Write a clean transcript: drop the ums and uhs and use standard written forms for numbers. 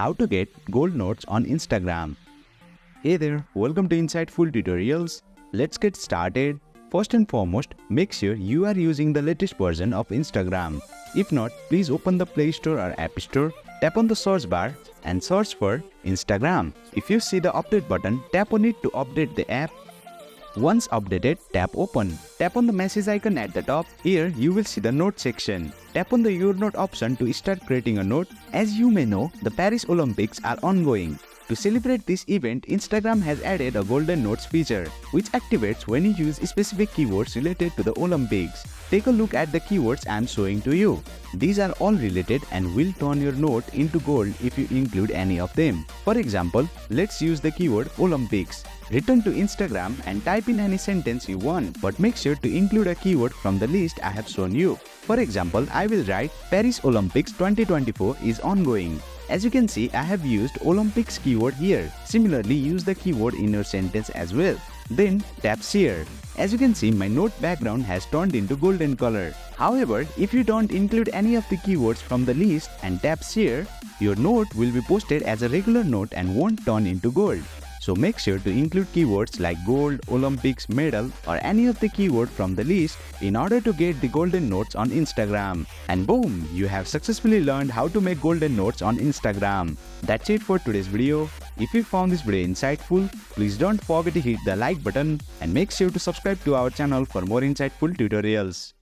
How to get gold notes on Instagram. Hey there, welcome to Insightful Tutorials. Let's get started. First and foremost, make sure you are using the latest version of Instagram. If not, please open the Play Store or App Store, tap on the search bar and search for Instagram. If you see the update button, tap on it to update the app. Once updated, tap open. Tap on the message icon at the top. Here you will see the note section. Tap on the your note option to start creating a note. As you may know, the Paris Olympics are ongoing. To celebrate this event, Instagram has added a golden notes feature, which activates when you use specific keywords related to the Olympics. Take a look at the keywords I am showing to you. These are all related and will turn your note into gold if you include any of them. For example, let's use the keyword Olympics. Return to Instagram and type in any sentence you want, but make sure to include a keyword from the list I have shown you. For example, I will write Paris Olympics 2024 is ongoing. As you can see, I have used Olympics keyword here. Similarly, use the keyword in your sentence as well. Then tap share. As you can see, my note background has turned into golden color. However, if you don't include any of the keywords from the list and tap share, your note will be posted as a regular note and won't turn into gold. So make sure to include keywords like gold, Olympics, medal or any of the keywords from the list in order to get the golden notes on Instagram. And boom, you have successfully learned how to make golden notes on Instagram. That's it for today's video. If you found this video insightful, please don't forget to hit the like button and make sure to subscribe to our channel for more insightful tutorials.